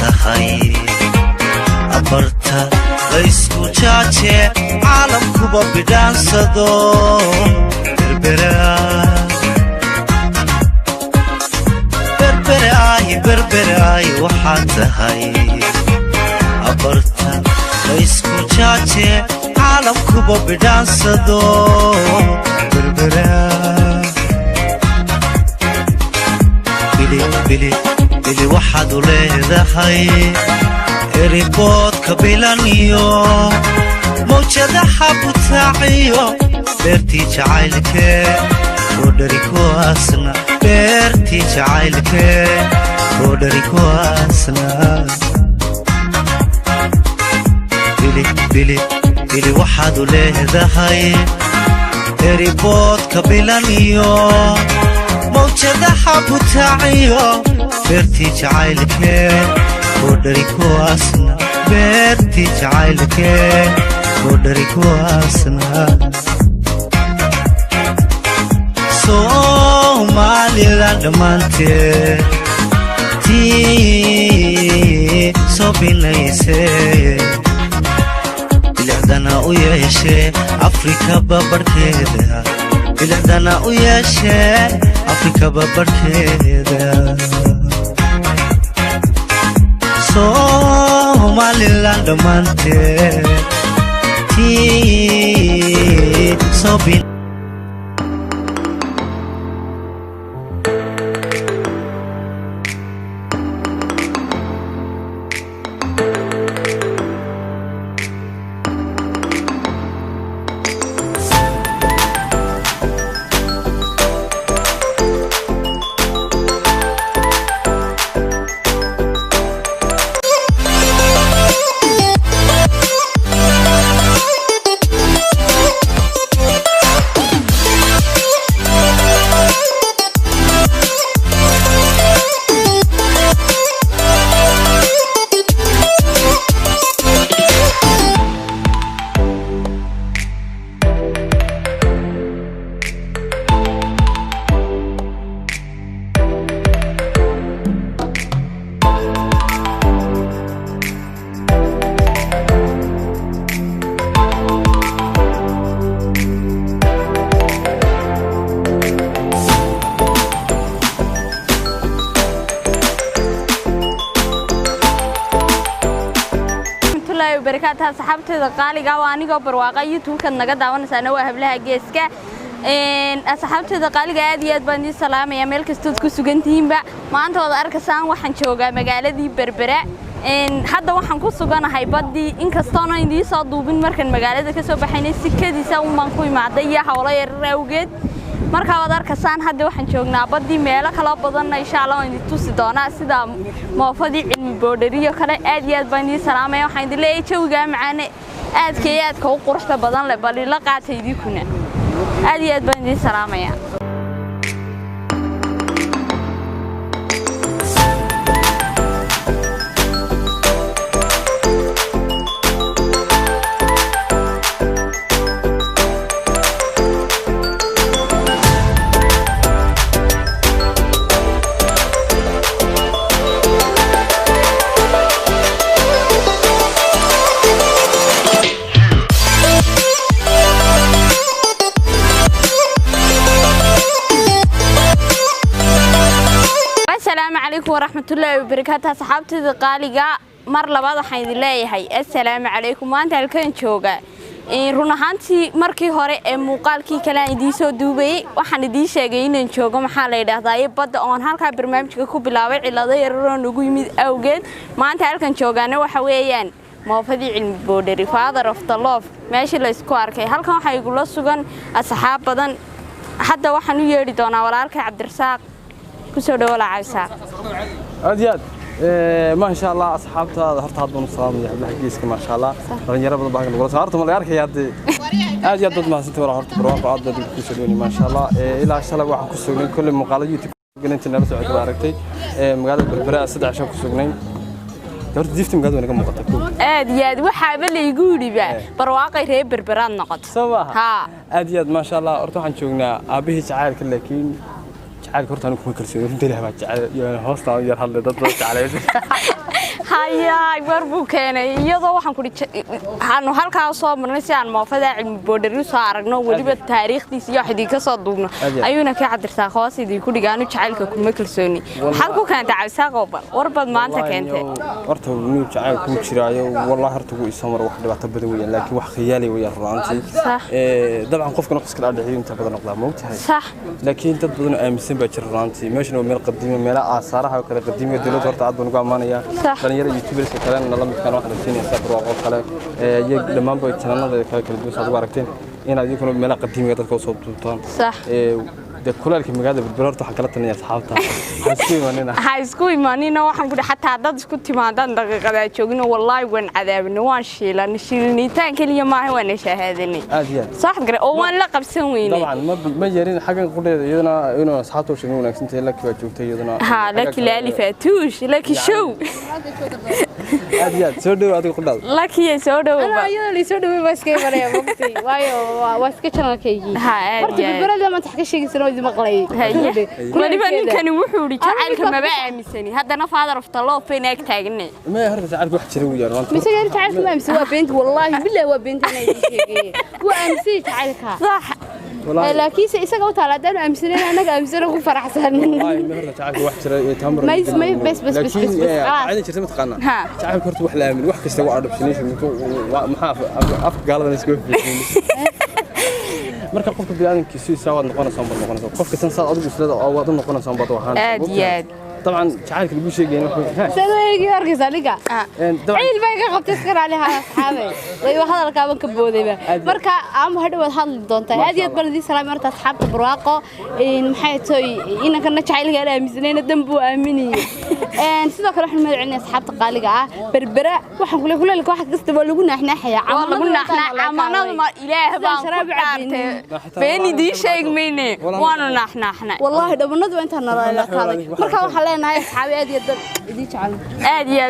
tahay abarta laysku jaaje caalamkuba bidhaansado berberaay waxaa tahay abarta laysku jaaje caalamkuba bidhaansado bili waxaad u leedahay eriboodka bilaniyo mawjadaha butaaciyo beertii jacaylkee boodhari kuwaasna beertii jacaylkee boodhari kuwaasna bili waxaad u leedahay eriboodka bilaniyo mawjadaha butaaciyo beertii jacaylkee boodhari kuwaasna beertii jacaylkee boodhari kuwaasna Somaliland dhammaanteed tii soo binaysay bilicdana u yeeshee Afrika babarkeeda bilicdana u yeeshee Afrika babarkeeda Somaliland dhammaanteed tii soo binaysay بركاتها صحابتي قاليقا وانيغو برواقا يوتيوبكad naga daawanaysaana waa hablaha geeska صحابتي قاليقا aad iyo aad baan idin salaamaya meel kastood ku sugantihiinba maanta wada arkaysaan waxaan joogaa magaaladii Berbera hadda waxaan ku suganahay badii inkastoona idin soo duubin markan magaalada ka soo baxaynay sikadiisa umaan ku imaaday iyo hawlo yar awgeed marka wada arkaysaan hadda waxaan joognaa badii meel kala badan insha Allah waan idin tusi doonaa sida moofadii cilmi boodhariyo kale aad iyo aad baan idin salaamaya waxaan idin leeyahay jawga macaan aadka u quruxda badan leh bal la qaatay idikuna aad iyo aad baan idin salaamaya ورحمة الله وبركاته صحابتي قاليقا مر لبعض حين الله السلام عليكم وانت هلكن جوجا run ahaantii markii hore ee muuqaalkii kale aan idin soo duubay waxaan idin sheegay inaan joogo maxaa la yiraahdaa badda oo halka barnaamijka ku bilaabay cilado yar oo nagu yimid awgeed maanta halkan joogaana waxa weeyaan moofadii cilmi boodhari father of the love meeshii la isku arkay halkan waxa igu la sugan asxaab badan hadda waxaan u yeeri doonaa walaalka Cabdirasaaq kusoo dhawaala Cabdirasaaq aad ما شاء الله أصحابته هرت هذون صام يحب حقيسك ما شاء الله رجال بدو باقي نقول صارت ما يعرف يا أدي أدي ما سنت ولا هرت بروح عاد بدو كسروني ما شاء الله إلى شلة واحد كسروني كل مقالة يوتيوب قلنا نفس عد باركتي مقالة بالبراء 16 كسروني هرت ديفت مقالة وأنا كم مقطع أدي وحابل يقولي بقى برواقي ريب بربران نقط سوا ها أدي ما شاء الله أرتوح نشوفنا أبيه تعال كل لكن عاد كرت أنا كم كرسي أنت اللي هبعت هوستا يا هلا ضد عليه hayaa warbu keenay iyadoo waxaan ku waxaanu halkaa soo marnay si aan moofada cilmi boodhari soo aragno waliba taariikhdiisa iyo xidii ka soo duubno ayuuna ka cadirtaa hoosidii ku dhigaanu jacaylka kuma kalsooni waxaan ku keentay cabsaaqo warbad maanta keentay horta inuu jacayl ku jiraayo wallahi horta uu isoo mar wax dhibaato badan weeyaan laakiin wax khiyaali weeyaan runtii dabcan qofkana wax iska dhaadhiciyo inta badan noqdaa ma ogtahay صح laakiin dad badan aaminsan baa jira runtii meeshana waa meel qadiimi meel aasaaraha kala qadiimi dawladda horta aad baan ugu amaanaya dhalinyaro youtubers kale la mid kana waxa siinaysa barwaaqo kale iyo dhamaan bay channelada kala duwan soo aragteen inaad idinku meel qadiimi dadka soo duubtaan صح kulaalka magaalada Berbera waxa kala tanaya asxaabta isku imaanina waxaan ku xataa dad isku timaadaan daqiiqada joogno wallahi waan cadaabna waan shiilanitaan kaliya ma ahay waan shahaadani صح gar oo waan la qabsan weynay dabcan ma yarin xagan qudheeda iyadana inuu asxaabtu sheegay wanaagsan tahay laki waa joogtay iyadana laki laali faatuush laki show soo dhaw adiga qudhaad laki soo dhaw iyadoo la soo dhaw waa iska imanaya waqti waayo waa iska channelkeygii horta Berbera ma tax ka sheegaysan idin maqlay waliba ninkani wuxuu yiri jacaylka ma aaminsani haddana father of the love feenaag taagnay ma horta jacaylku wax jira weeyaan runtii mise jacaylka ma aaminsan waa beent wallahi billahi waa beent inay sheegay waa aaminsan jacaylka صح laakiin isaga u taala hadaan aaminsanay anaga aaminsan ku faraxsan wallahi ma horta jacaylku wax jira ee tamar bas caadi jirta ma taqaana jacaylku horta wax la aamin wax kasta waa adoption maxaa af gaalada isku fiican marka qofka bini'aadamkiisu isaawad noqonaysa qofka san saad adigu isleedahay oo waad noqonaysaa bad waxaan aad طبعا jacaylka lagu sheegay sadeeyay warkiisa liga ciil bay ka qabtay iska raaliha asxaabay way hadalkaaban ka boodayba marka aan hadhow hadli doontaa aad iyo bal idin salaam marta asxaabta barwaaqo maxay tahay inanka jacaylka la aaminsanayna dambu aaminiyay sidoo kale waxaan magacinay asxaabta qaaliga ah Berbera waxaan kula kulaalka wax kasta waa lagu naaxnaaxaya lagu naaxnaa amanada ma ilaahay baan ku dhaartay beeni di sheegmayne waanu naaxnaaxna wallahi dhabanadu inta nala kaalay marka waxa leenahay asxaabi aad iyo dad idin jecel aad iyo